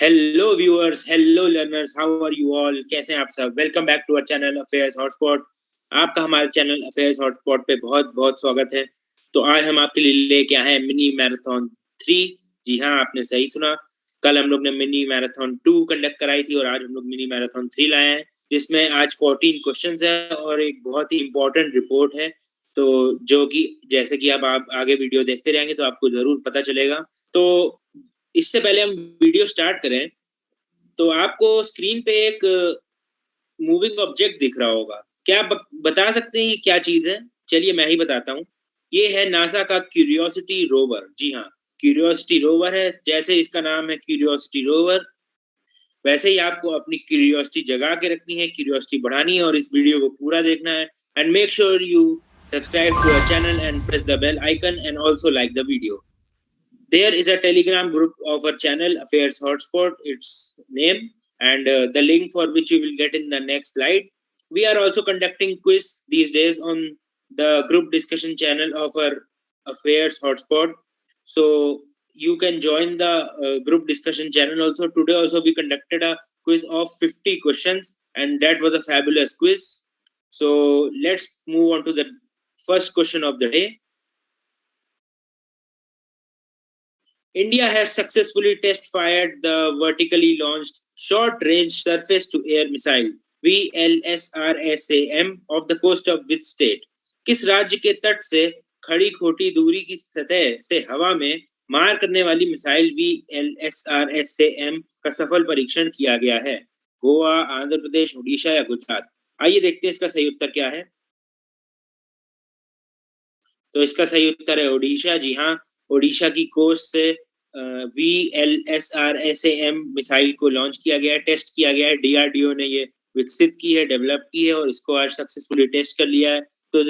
Hello viewers, hello learners, how are you all? कैसे हैं आप सब? Welcome back to our channel affairs hotspot. आपका हमारे चैनल अफेयर्स हॉटस्पॉट पे बहुत बहुत स्वागत है। तो आज हम आपके लिए लेके आए हैं मिनी मैराथन 3। जी हाँ, आपने सही सुना। कल हम लोग ने मिनी मैराथन 2 कंडक्ट कराई थी और आज हम लोग मिनी मैराथन 3 लाए हैं, जिसमें आज 14 क्वेश्चंस है और एक बहुत ही इंपॉर्टेंट रिपोर्ट है। तो जो कि जैसे कि अब आप आगे वीडियो देखते रहेंगे तो आपको जरूर पता चलेगा। तो इससे पहले हम वीडियो स्टार्ट करें तो आपको स्क्रीन पे एक मूविंग ऑब्जेक्ट दिख रहा होगा। क्या आप बता सकते हैं ये क्या चीज है? चलिए मैं ही बताता हूँ। ये है नासा का क्यूरियोसिटी रोवर। जी हाँ, क्यूरियोसिटी रोवर है। जैसे इसका नाम है क्यूरियोसिटी रोवर, वैसे ही आपको अपनी क्यूरियोसिटी जगा के रखनी है, क्यूरियोसिटी बढ़ानी है और इस वीडियो को पूरा देखना है। And make sure you subscribe to our channel and press the bell icon and also like the video. There is a Telegram group of our channel, Affairs Hotspot, its name, and the link for which you will get in the next slide. We are also conducting quiz these days on the group discussion channel of our Affairs Hotspot. So you can join the group discussion channel also. Today also we conducted a quiz of 50 questions and that was a fabulous quiz. So let's move on to the first question of the day. India has successfully test-fired the vertically launched short-range surface-to-air missile VLSRSAM off the coast of which state? किस राज्य के तट से खड़ी खोटी दूरी की सतह से हवा में मार करने वाली मिसाइल VLSRSAM का सफल परीक्षण किया गया है? गोवा, आंध्र प्रदेश, उड़ीसा या गुजरात? आइए देखते हैं इसका सही उत्तर क्या है। तो इसका सही उत्तर है ओडिशा। जी हाँ, ओडिशा की कोस्ट से VLSRSAM मिसाइल को लॉन्च किया गया है, टेस्ट किया गया है। DRDO ने ये विकसित की है, डेवलप की है और इसको आज सक्सेसफुली टेस्ट कर लिया है। तो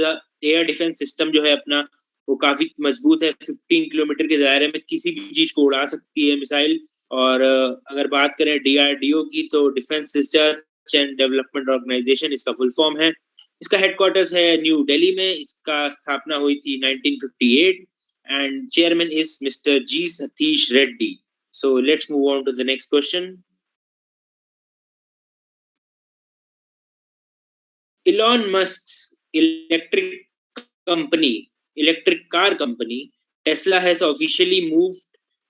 एयर डिफेंस सिस्टम जो है अपना, वो काफी मजबूत है। 15 किलोमीटर के दायरे में किसी भी चीज को उड़ा सकती है मिसाइल। और अगर बात करें DRDO की, तो defence research and development organisation इसका फुल फॉर्म है। इसका हेडक्वार्टर्स है न्यू दिल्ली में। इसका स्थापना हुई थी 1958 and chairman is Mr. G. Satish Reddy. So let's move on to the next question. Elon Musk's electric car company, Tesla has officially moved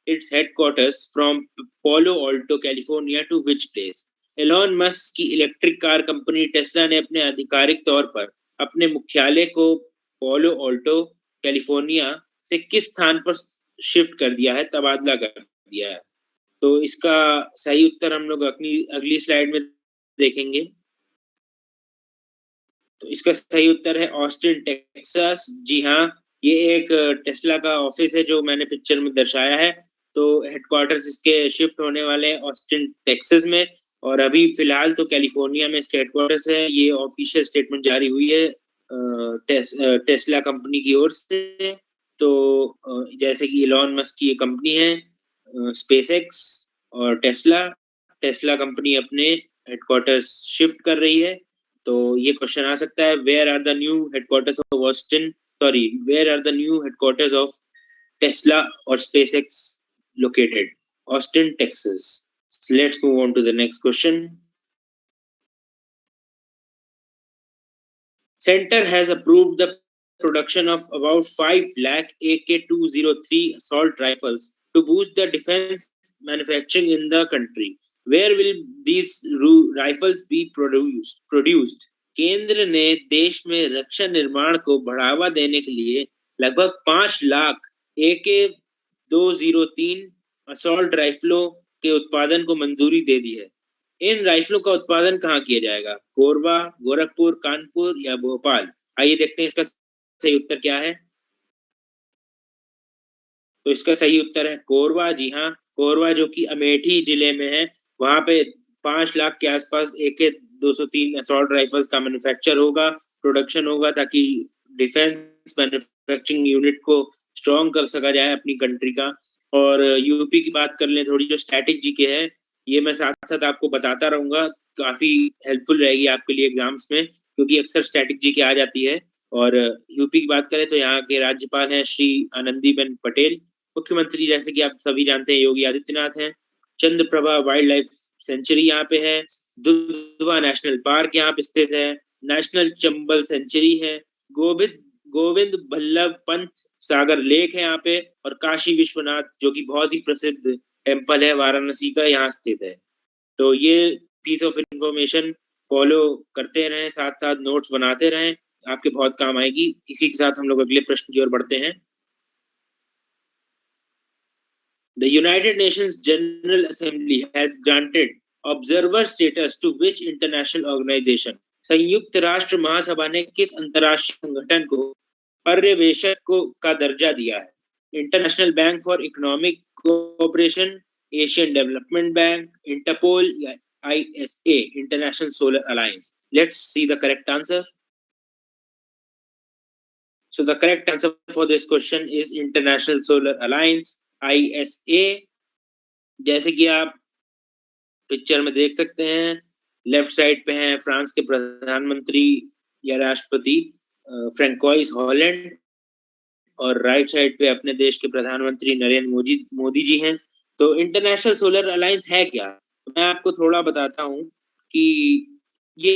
its headquarters from Palo Alto, California to which place? Elon Musk की electric car company Tesla ने अपने आधिकारिक तौर पर अपने मुख्यालय को पोलो Alto, California से किस स्थान पर शिफ्ट कर दिया है, तबादला कर दिया है? तो इसका सही उत्तर हम लोग अगली स्लाइड में देखेंगे। तो इसका सही उत्तर है ऑस्टिन, टेक्सास। जी हाँ, ये एक टेस्ला का ऑफिस है जो मैंने पिक्चर में दर्शाया है। तो हेडक्वार्टर्स इसके शिफ्ट होने वाले हैं ऑस्टिन, टेक्सास में। और अभी फिलहाल तो कैलिफोर्निया में इसके हेडक्वार्टर्स है। ये ऑफिशियल स्टेटमेंट जारी हुई है टेस्ला कंपनी की ओर से। तो जैसे कि इलॉन मस्क की ये कंपनी है स्पेसएक्स और टेस्ला, टेस्ला कंपनी अपने हेडक्वार्टर्स शिफ्ट कर रही है। तो ये क्वेश्चन आ सकता है, where are the new headquarters of Austin, sorry, where are the new headquarters of Tesla और SpaceX located? Austin, Texas. Let's move on to the next question. Center has approved the production of about 5 lakh AK-203 assault rifles to boost the defense manufacturing in the country. Where will these rifles be produced? केंद्र ने देश में रक्षा निर्माण को बढ़ावा देने के लिए लगभग 5 लाख AK-203 असॉल्ट राइफलों के उत्पादन को मंजूरी दे दी है। इन राइफलों का उत्पादन कहाँ किया जाएगा? कोरबा, गोरखपुर, कानपुर या भोपाल? आइए देखते हैं इसका सही उत्तर क्या है। तो इसका सही उत्तर है कोरबा। जी हाँ, कोरबा जो कि अमेठी जिले में है, वहां पे 5 लाख के आसपास AK-203 असॉल्ट राइफल्स का मैन्युफैक्चर होगा, प्रोडक्शन होगा, ताकि डिफेंस मैन्युफैक्चरिंग यूनिट को स्ट्रॉन्ग कर सका जाए अपनी कंट्री का। और यूपी की बात कर लें थोड़ी, जो स्टैटिक जीके है, ये मैं साथ साथ आपको बताता रहूंगा, काफी हेल्पफुल रहेगी आपके लिए एग्जाम्स में, क्योंकि अक्सर स्टैटिक जीके आ जाती है। और यूपी की बात करें तो यहाँ के राज्यपाल हैं श्री आनंदीबेन पटेल। मुख्यमंत्री जैसे कि आप सभी जानते हैं योगी आदित्यनाथ हैं। चंद्रप्रभा वाइल्ड लाइफ सेंचुरी यहाँ पे है, दुधवा नेशनल पार्क यहाँ पे स्थित है, नेशनल चंबल सेंचुरी है, गोविंद गोविंद बल्लभ पंत सागर लेक है यहाँ पे, और काशी विश्वनाथ जो कि बहुत ही प्रसिद्ध टेम्पल है वाराणसी का, यहाँ स्थित है। तो ये पीस ऑफ इंफॉर्मेशन फॉलो करते रहें, साथ साथ नोट्स बनाते रहें, आपके बहुत काम आएगी। इसी के साथ हम लोग अगले प्रश्न की ओर बढ़ते हैं। The United Nations General Assembly has granted observer status to which international organization? संयुक्त राष्ट्र महासभा ने किस अंतर्राष्ट्रीय संगठन को पर्यवेक्षक को का दर्जा दिया है? International Bank for Economic Cooperation, Asian Development Bank, Interpol या ISA, International Solar Alliance? Let's see the correct answer. So the correct answer for this question is International Solar Alliance, ISA। जैसे कि आप पिक्चर में देख सकते हैं, left side पे हैं फ्रांस के प्रधानमंत्री या राष्ट्रपति फ्रैंकोइस हॉलैंड, और राइट साइड पे अपने देश के प्रधानमंत्री नरेंद्र मोदी जी हैं। तो इंटरनेशनल सोलर अलायंस है क्या? मैं आपको थोड़ा बताता हूँ कि ये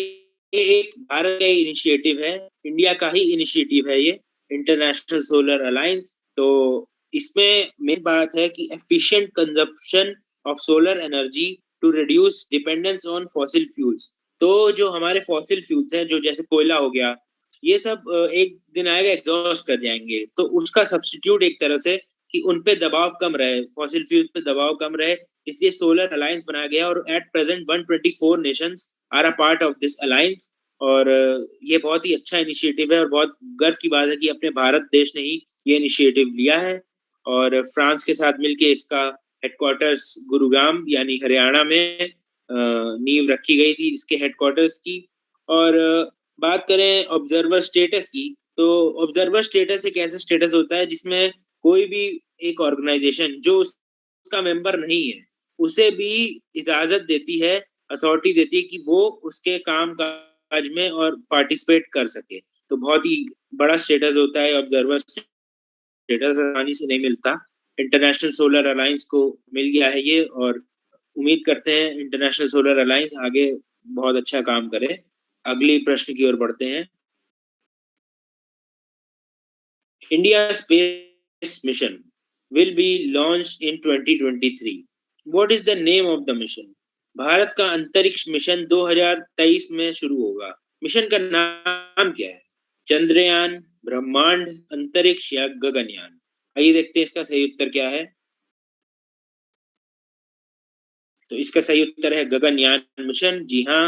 एक भारत का इनिशिएटिव है, इंडिया का ही इनिशिएटिव है ये इंटरनेशनल सोलर अलायंस। तो इसमें मेन बात है कि efficient consumption of solar energy to reduce dependence on fossil fuels. तो जो हमारे फॉसिल फ्यूल्स हैं, जो जैसे कोयला हो गया, ये सब एक दिन आएगा एग्जॉस्ट कर जाएंगे, तो उसका सब्स्टिट्यूट एक तरह से कि उन पे दबाव कम रहे, फॉसिल फ्यूल्स पे दबाव कम रहे, इसलिए सोलर अलायंस बनाया गया। और at present 124 nations are a part of this alliance. और ये बहुत ही अच्छा इनिशिएटिव है और बहुत गर्व की बात है कि अपने भारत देश ने ही ये इनिशिएटिव लिया है। और फ्रांस के साथ मिलके इसका हेडक्वार्टर्स गुरुग्राम यानी हरियाणा में नींव रखी गई थी इसके हेडक्वार्टर्स की। और बात करें ऑब्जर्वर स्टेटस की, तो ऑब्जर्वर स्टेटस एक ऐसा स्टेटस होता है जिसमें कोई भी एक ऑर्गेनाइजेशन जो उसका मेंबर नहीं है, उसे भी इजाजत देती है, अथॉरिटी देती है कि वो उसके काम काज में और पार्टिसिपेट कर सके। तो बहुत ही बड़ा स्टेटस होता है ऑब्जर्वर स्टेटस, आसानी से नहीं मिलता। इंटरनेशनल सोलर अलायंस को मिल गया है ये, और उम्मीद करते हैं इंटरनेशनल सोलर अलायंस आगे बहुत अच्छा काम करे। अगली प्रश्न की ओर बढ़ते हैं। India space mission will be launched in 2023. What is the name of the mission? Bharat का अंतरिक्ष मिशन 2023 में शुरू होगा। मिशन का नाम क्या है? चंद्रयान, ब्रह्मांड, अंतरिक्ष या गगनयान? आइए देखते हैं इसका सही उत्तर क्या है। तो इसका सही उत्तर है गगनयान मिशन। जी हाँ,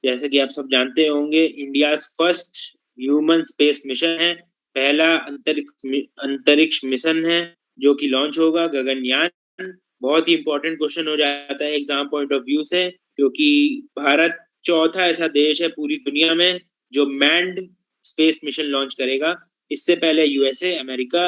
जैसे कि आप सब जानते होंगे, India first human space mission है, पहला अंतरिक्ष मिशन है जो कि लॉन्च होगा, गगनयान। बहुत ही इंपॉर्टेंट क्वेश्चन हो जाता है एग्जाम पॉइंट ऑफ व्यू से, क्योंकि भारत चौथा ऐसा देश है पूरी दुनिया में जो मैन्ड स्पेस मिशन लॉन्च करेगा। इससे पहले यूएसए, अमेरिका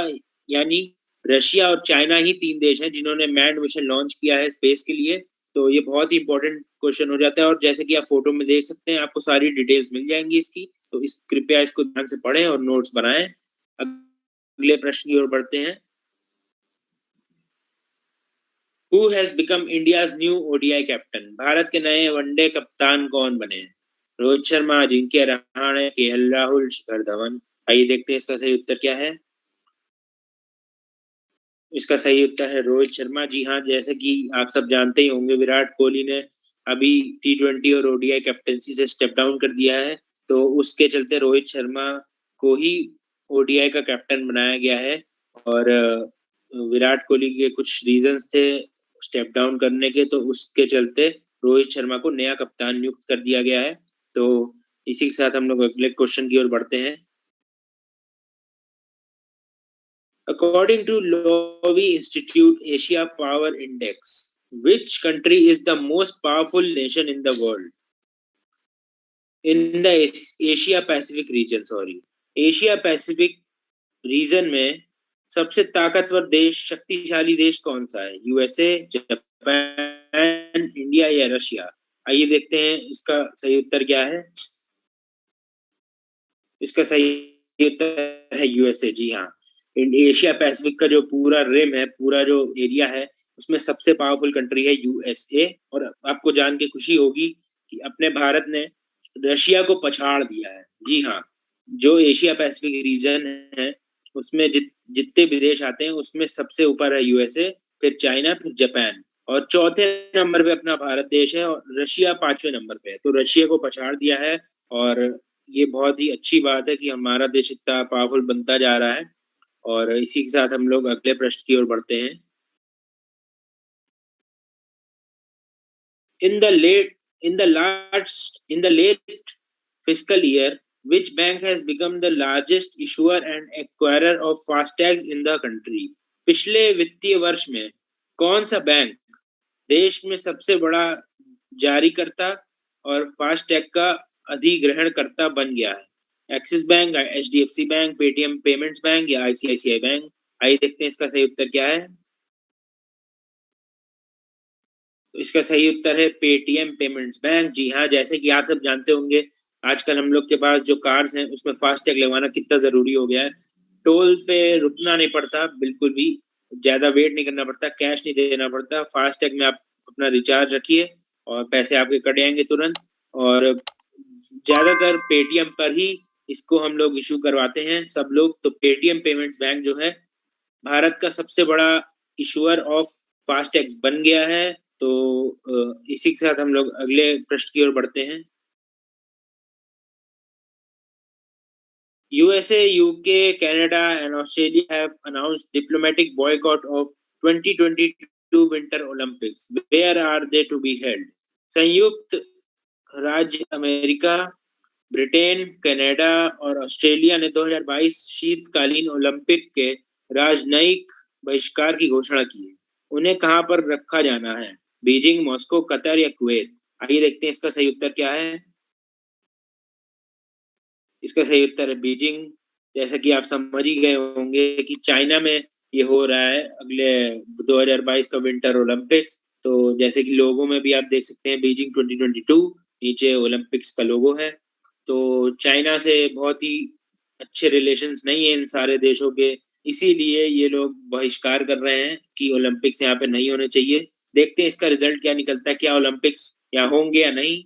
यानी रशिया और चाइना ही 3 देश हैं जिन्होंने मैन्ड मिशन लॉन्च किया है स्पेस के लिए। तो ये बहुत ही इंपॉर्टेंट क्वेश्चन हो जाता है, और जैसे कि आप फोटो में देख सकते हैं, आपको सारी डिटेल्स मिल जाएंगी इसकी। तो कृपया इसको ध्यान से पढ़ें और नोट्स बनाएं। अगले प्रश्न की ओर बढ़ते हैं। Who has become India's new ODI captain? Bharat के नए वनडे कप्तान कौन बने हैं? रोहित शर्मा, अजिंक्य रहाणे, केएल राहुल, शिखर धवन? आइए देखते हैं इसका सही उत्तर क्या है। इसका सही उत्तर है रोहित शर्मा। जी हाँ, जैसे कि आप सब जानते ही होंगे, विराट कोहली ने अभी T20 और ODI कैप्टनसी से स्टेप डाउन कर दिया है, तो उसके चलते रोहित शर्मा को ही ODI का कैप्टन बनाया गया है। और विराट कोहली के कुछ रीजंस थे स्टेप डाउन करने के, तो उसके चलते रोहित शर्मा को नया कप्तान नियुक्त कर दिया गया है। तो इसी के साथ हम लोग अगले क्वेश्चन की ओर बढ़ते हैं। According to Lowy Institute Asia Power Index, which country is the most powerful nation in the world? In the Asia Pacific region, sorry. Asia Pacific region में सबसे ताकतवर देश, शक्तिशाली देश कौन सा है? यूएसए, जापान, इंडिया या रशिया? आइए देखते हैं इसका सही उत्तर क्या है। इसका सही उत्तर है यूएसए। जी हाँ, एशिया पैसिफिक का जो पूरा रिम है, पूरा जो एरिया है, उसमें सबसे पावरफुल कंट्री है यूएसए। और आपको जान के खुशी होगी कि अपने भारत ने रशिया को पछाड़ दिया है। जी हाँ, जो एशिया पैसिफिक रीजन है उसमें जितने भी देश आते हैं उसमें सबसे ऊपर है यूएसए, फिर चाइना, फिर जापान, और चौथे नंबर पे अपना भारत देश है, और रशिया 5वें नंबर पे है। तो रशिया को पछाड़ दिया है, और ये बहुत ही अच्छी बात है कि हमारा देश इतना पावरफुल बनता जा रहा है। और इसी के साथ हम लोग अगले प्रश्न की ओर बढ़ते हैं। In the late in the late fiscal year, which bank has become the largest issuer and acquirer of फास्टैग्स in the country? पिछले वित्तीय वर्ष में कौन सा बैंक देश में सबसे बड़ा जारीकर्ता और फास्टैग का अधिग्रहणकर्ता बन गया है? Axis bank, HDFC bank, Paytm payments bank या आईसीआईसीआई बैंक? आइए देखते हैं इसका सही उत्तर क्या है। तो इसका सही उत्तर है पेटीएम पेमेंट्स बैंक। जी हाँ, जैसे कि आप सब जानते होंगे, आजकल हम लोग के पास जो कार्स हैं उसमें फास्टैग लगवाना कितना ज़रूरी हो गया है। टोल पे रुकना नहीं पड़ता, बिल्कुल भी ज़्यादा वेट नहीं करना पड़ता, कैश नहीं देना पड़ता। फास्टैग में आप अपना रिचार्ज रखिए और पैसे आपके कट जाएँगे तुरंत। और ज़्यादातर पेटीएम पर ही इसको हम लोग इश्यू करवाते हैं सब लोग। तो पेटीएम पेमेंट्स बैंक जो है भारत का सबसे बड़ा इशूअर ऑफ फास्टैग्स बन गया है। तो इसी के साथ हम लोग अगले प्रश्न की ओर बढ़ते हैं। USA, UK, Canada, and Australia have announced diplomatic boycott of 2022 Winter Olympics. Where are they to be held? संयुक्त राज्य अमेरिका, ब्रिटेन, कनाडा और ऑस्ट्रेलिया ने 2022 शीतकालीन ओलंपिक के राजनयिक बहिष्कार की घोषणा की है। उन्हें कहां पर रखा जाना है? बीजिंग, मॉस्को, कतर या कुवैत? आइए देखते हैं इसका सही उत्तर क्या है। इसका सही उत्तर है बीजिंग। जैसा कि आप समझ ही गए होंगे कि चाइना में ये हो रहा है अगले 2022 का विंटर ओलंपिक्स। तो जैसे कि लोगो में भी आप देख सकते हैं बीजिंग 2022, नीचे ओलंपिक्स का लोगो है। तो चाइना से बहुत ही अच्छे रिलेशंस नहीं है इन सारे देशों के, इसीलिए ये लोग बहिष्कार कर रहे हैं कि ओलंपिक्स यहाँ पे नहीं होने चाहिए। देखते हैं इसका रिजल्ट क्या निकलता है, क्या ओलंपिक्स यहाँ होंगे या नहीं।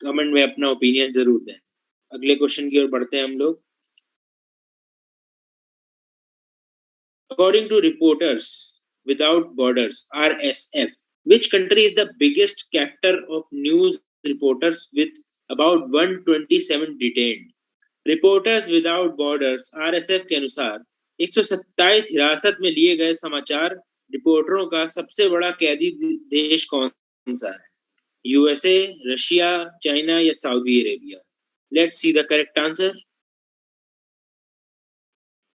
कमेंट में अपना ओपिनियन जरूर दें। अगले क्वेश्चन की ओर बढ़ते हैं हम लोग। According to Reporters Without Borders (RSF), which country is the biggest captor of news reporters with about 127 detained? Reporters Without Borders (RSF) के अनुसार 127 हिरासत में लिए गए समाचार रिपोर्टरों का सबसे बड़ा कैदी देश कौन सा है? यूएसए, रशिया, चाइना या Saudi Arabia? Let's see the correct answer.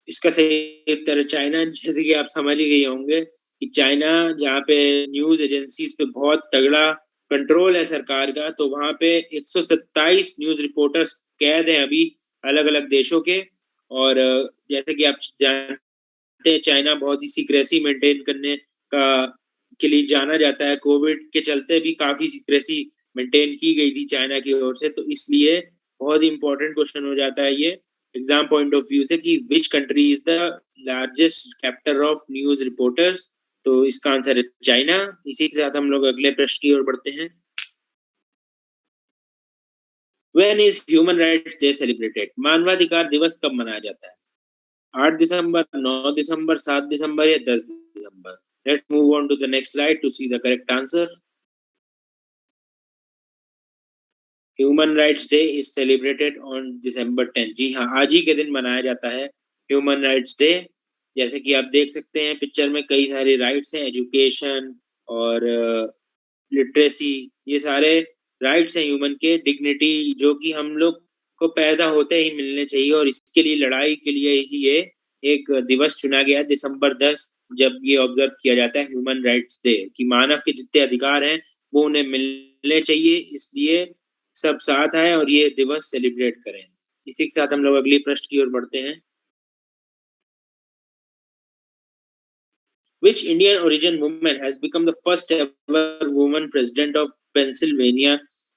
इसका सही उत्तर है चाइना। जैसे कि आप समझ ही गए होंगे कि चाइना जहाँ पे न्यूज़ एजेंसीज पे बहुत तगड़ा कंट्रोल है सरकार का, तो वहाँ पे 127 न्यूज़ रिपोर्टर्स कैद हैं अभी अलग-अलग देशों के। और जैसे कि आप जानते हैं चाइना बहुत ही सीक्रेसी मेंटेन करने का के लिए जाना जाता है। कोविड के चलते भी काफ़ी सीक्रेसी मेंटेन की गई थी चाइना की ओर से, तो इसलिए बहुत ही इम्पोर्टेंट क्वेश्चन हो जाता है ये एग्जाम पॉइंट ऑफ व्यू से कि which country is the largest captor of news reporters. तो इसका आंसर है चाइना। इसी के साथ हम लोग अगले प्रश्न की ओर बढ़ते हैं। When is Human Rights Day celebrated? मानवाधिकार दिवस कब मनाया जाता है? 8 दिसंबर, 9 दिसंबर, 7 दिसंबर या 10 दिसंबर? Let's move on to the next slide to see the correct answer. Human rights day is celebrated on December 10। जी हाँ, आज ही के दिन मनाया जाता है ह्यूमन राइट्स डे। जैसे कि आप देख सकते हैं पिक्चर में कई सारे राइट्स हैं, एजुकेशन और लिटरेसी, ये सारे राइट्स हैं ह्यूमन के, डिग्निटी, जो कि हम लोग को पैदा होते ही मिलने चाहिए। और इसके लिए लड़ाई के लिए ही ये एक दिवस चुना गया December 10, जब ये ऑब्जर्व किया जाता है ह्यूमन राइट्स डे, कि मानव के जितने अधिकार हैं वो उन्हें मिलने चाहिए, इसलिए सब साथ आए और ये दिवस सेलिब्रेट करें। इसी के साथ हम लोग अगली प्रश्न की ओर बढ़ते हैं। Which Indian origin woman has become the first ever woman president of Pennsylvania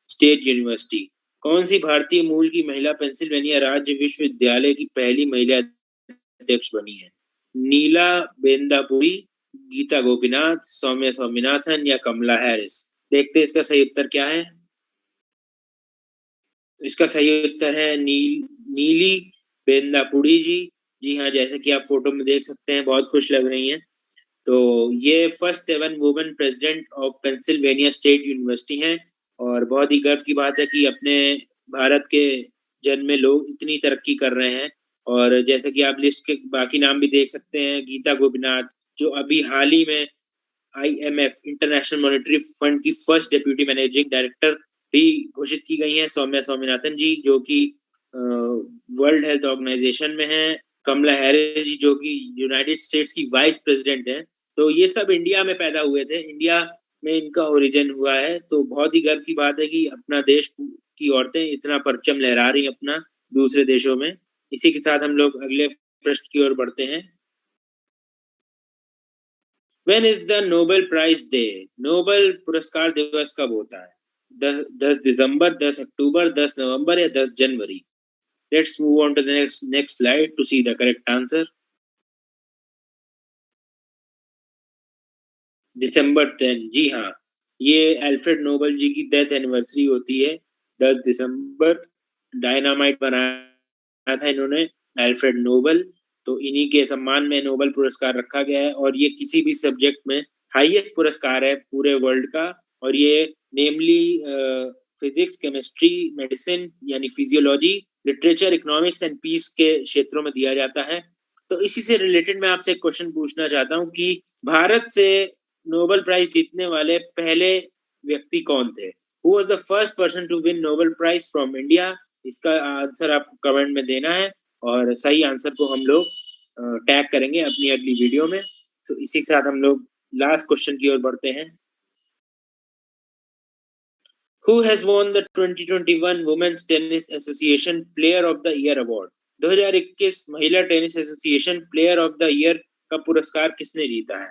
State University? कौन सी भारतीय मूल की महिला पेंसिल्वेनिया राज्य विश्वविद्यालय की पहली महिला अध्यक्ष बनी है? नीला बेंदापुरी, गीता गोपीनाथ, सौम्या स्वामीनाथन या कमला हैरिस? देखते हैं इसका सही उत्तर क्या है। तो इसका सही उत्तर है नीली बेंदापुड़ी जी। जी हाँ, जैसे कि आप फोटो में देख सकते हैं, बहुत खुश लग रही हैं। तो ये first ever woman president of Pennsylvania State University हैं और बहुत ही गर्व की बात है कि अपने भारत के जन्मे में लोग इतनी तरक्की कर रहे हैं। और जैसे कि आप लिस्ट के बाकी नाम भी देख सकते हैं, गीता गोपीनाथ, जो अभी हाल ही में आईएमएफ इंटरनेशनल मॉनेटरी फंड की फर्स्ट डेप्यूटी मैनेजिंग डायरेक्टर भी घोषित की गई हैं, सौम्या स्वामीनाथन जी, जो कि वर्ल्ड हेल्थ ऑर्गेनाइजेशन में हैं, कमला हैरिस जी, जो कि यूनाइटेड स्टेट्स की वाइस प्रेसिडेंट हैं। तो ये सब इंडिया में पैदा हुए थे, इंडिया में इनका ओरिजिन हुआ है। तो बहुत ही गर्व की बात है कि अपना देश की औरतें इतना परचम लहरा रही हैं अपना दूसरे देशों में। इसी के साथ हम लोग अगले प्रश्न की ओर बढ़ते हैं। When is the Nobel Prize Day? Nobel पुरस्कार दिवस कब होता है? 10 दिसंबर, 10 अक्टूबर, 10 नवंबर या 10 जनवरी? Let's move on to the next slide to see the correct answer. December 10, जी हाँ, ये अल्फ्रेड नोबेल जी की डेथ एनिवर्सरी होती है 10 दिसंबर। डायनामाइट बनाया था इन्होंने, अल्फ्रेड नोबेल। तो इन्हीं के सम्मान में नोबेल पुरस्कार रखा गया है और ये किसी भी सब्जेक्ट में हाईएस्ट पुरस्कार है पूरे वर्ल्ड का। और ये नेमली फिजिक्स, केमिस्ट्री, मेडिसिन यानी physiology, literature, economics and peace के क्षेत्रों में दिया जाता है। तो इसी से रिलेटेड मैं आपसे एक क्वेश्चन पूछना चाहता हूँ कि भारत से नोबेल प्राइज जीतने वाले पहले व्यक्ति कौन थे? Who was the first person to win Nobel prize from India? इसका आंसर आपको कमेंट में देना है और सही आंसर को हम लोग टैग करेंगे अपनी अगली वीडियो में। तो इसी के साथ हम लोग लास्ट क्वेश्चन की ओर बढ़ते हैं। Who has won the 2021 Women's Tennis Association Player of the Year Award? 2021 महिला tennis association player of the year का पुरस्कार किसने जीता है?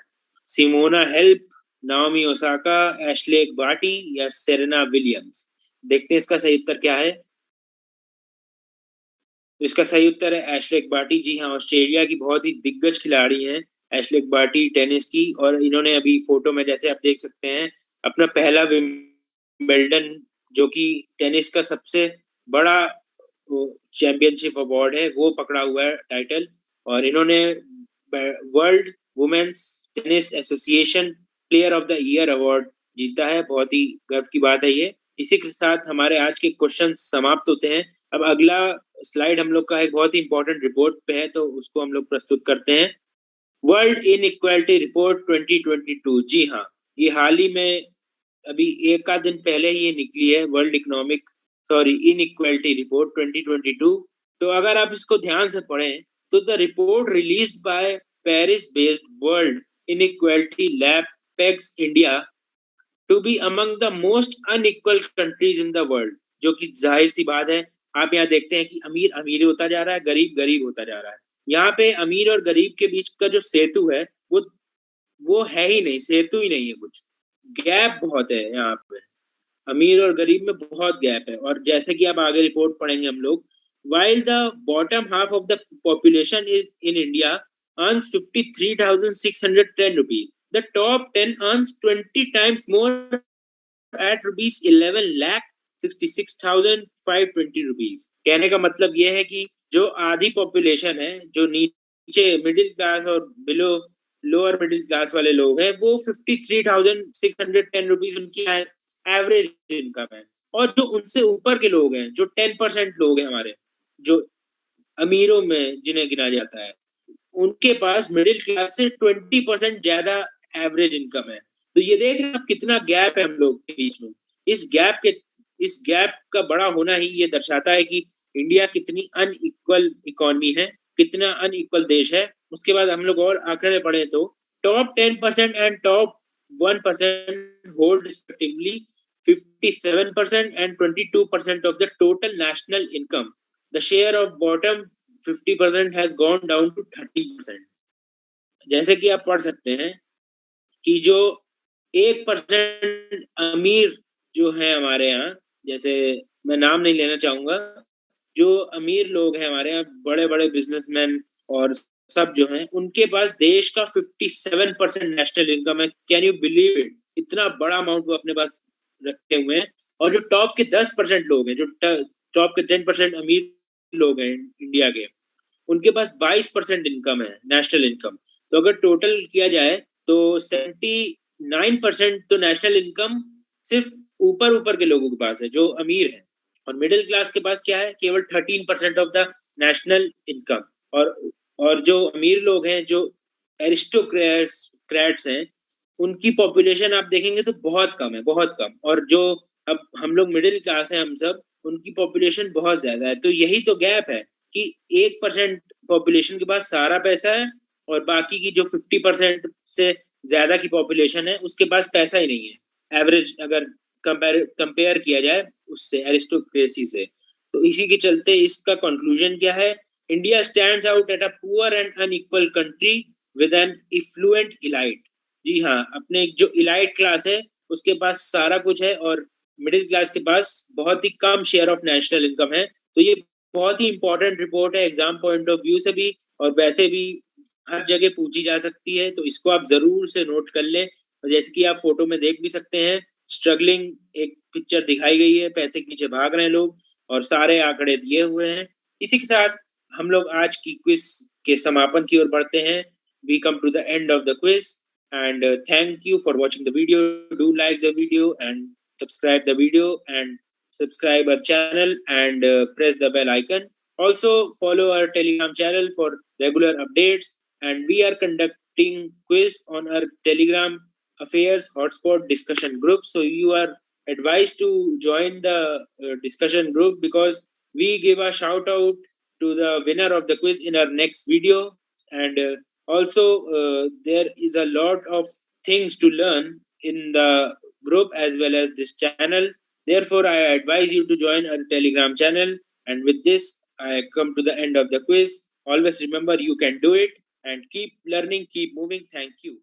Simona Halep, Naomi Osaka, Ashleigh Barty या सेरेना विलियम्स? देखते हैं इसका सही उत्तर क्या है। तो इसका सही उत्तर है एशले बार्टी। जी हाँ, ऑस्ट्रेलिया की बहुत ही दिग्गज खिलाड़ी हैं एशले बार्टी टेनिस की। और इन्होंने अभी फोटो में जैसे आप देख सकते हैं, अपना पहला विंबलडन, जो कि टेनिस का सबसे बड़ा चैंपियनशिप अवार्ड है, वो पकड़ा हुआ है टाइटल। और इन्होंने world women's tennis association player of the year award जीता है। बहुत ही गर्व की बात है ये। इसी के साथ हमारे आज के क्वेश्चन समाप्त होते हैं। अब अगला स्लाइड हम लोग का एक बहुत ही इंपॉर्टेंट रिपोर्ट पे है, तो उसको हम लोग प्रस्तुत करते हैं। World inequality report 2022। जी हाँ, ये हाल ही में अभी एक आध दिन पहले ही ये निकली है, वर्ल्ड इनइक्वालिटी रिपोर्ट 2022। तो अगर आप इसको ध्यान से पढ़ें तो the report released by Paris based World Inequality Lab pegs India to be among the most unequal countries in the world. जो कि जाहिर सी बात है, आप यहाँ देखते हैं कि अमीर अमीर होता जा रहा है, गरीब गरीब होता जा रहा है। यहाँ पे अमीर और गरीब के बीच का जो सेतु है वो है ही नहीं, सेतु ही नहीं है कुछ, गैप बहुत है यहाँ पे। अमीर और गरीब में बहुत गैप है। और जैसे कि आप आगे रिपोर्ट पढ़ेंगे हम लोग, while the bottom half of the population is in India earns 53,610 rupees, the top 10 earns 20 times more at rupees 11 lakh 66,520 rupees। कहने का मतलब ये है कि जो आधी पॉपुलेशन है, जो नीचे मिडिल क्लास और बिलो लोअर मिडिल क्लास वाले लोग हैं, वो 53,610 रुपीज उनकी एवरेज इनकम है। और जो उनसे ऊपर के लोग हैं, जो 10% लोग हैं हमारे, जो अमीरों में जिन्हें गिना जाता है, उनके पास मिडिल क्लास से 20% ज्यादा एवरेज इनकम है। तो ये देख रहे हैं आप कितना गैप है हम लोग के बीच में। इस गैप का बड़ा होना ही ये दर्शाता है कि इंडिया कितनी अनइक्वल इकोनॉमी है, कितना अनइक्वल देश है। उसके बाद हम लोग और आंकड़े पढ़े तो top 10% and top 1% hold respectively 57% and 22% of the total national income. The share of bottom 50% has gone down to 30%। जैसे कि आप पढ़ सकते हैं कि जो 1% अमीर जो है हमारे यहाँ, जैसे मैं नाम नहीं लेना चाहूंगा, जो अमीर लोग हैं हमारे यहाँ, बड़े बड़े बिजनेसमैन और सब जो हैं उनके पास देश का 57% नेशनल इनकम है। Can you believe it? इतना बड़ा अमाउंट वो अपने पास रखे हुए हैं। और जो टॉप के 10% लोग हैं, जो टॉप के 10% अमीर लोग हैं इंडिया के, उनके पास 22% इनकम है, नेशनल इनकम। तो अगर टोटल किया जाए तो 79% तो नेशनल इनकम सिर्फ ऊपर ऊपर के लोगों के पास है, जो अमीर है। और मिडिल क्लास के पास क्या है? केवल 13% ऑफ द नेशनल इनकम। और जो अमीर लोग हैं, जो एरिस्टोक्रेट्स हैं, उनकी पॉपुलेशन आप देखेंगे तो बहुत कम है, बहुत कम। और जो अब हम लोग मिडिल क्लास हैं, हम सब, उनकी पॉपुलेशन बहुत ज्यादा है। तो यही तो गैप है कि 1% पॉपुलेशन के पास सारा पैसा है और बाकी की जो 50% से ज्यादा की पॉपुलेशन है, उसके पास पैसा ही नहीं है। एवरेज अगर कंपेयर किया जाए उससे, एरिस्टोक्रेसी से। तो इसी के चलते इसका कंक्लूजन क्या है? India stands out at a poor and unequal country with an affluent elite. जी हाँ, अपने जो इलाइट क्लास है उसके पास सारा कुछ है और मिडिल क्लास के पास बहुत ही कम शेयर ऑफ नेशनल इनकम है। तो ये बहुत ही इंपॉर्टेंट रिपोर्ट है एग्जाम पॉइंट ऑफ व्यू से भी, और वैसे भी हर जगह पूछी जा सकती है। तो इसको आप जरूर से नोट कर लें। और जैसे कि आप फोटो में देख भी सकते हैं, स्ट्रगलिंग एक पिक्चर दिखाई गई है, पैसे के पीछे भाग रहे हैं लोग और सारे आंकड़े दिए हुए हैं। इसी के साथ हम लोग आज की क्विज के समापन की ओर बढ़ते हैं। We come to the end of the quiz and thank you for watching the video. Do like the video and subscribe the video and subscribe our channel and press the bell icon. Also follow our Telegram channel for regular updates, and we are conducting quiz on our Telegram affairs hotspot discussion group. So you are advised to join the discussion group, because we give a shout out to the winner of the quiz in our next video. And also there is a lot of things to learn in the group as well as this channel. Therefore I advise you to join our Telegram channel. And with this I come to the end of the quiz. Always remember, you can do it, and keep learning, keep moving. Thank you.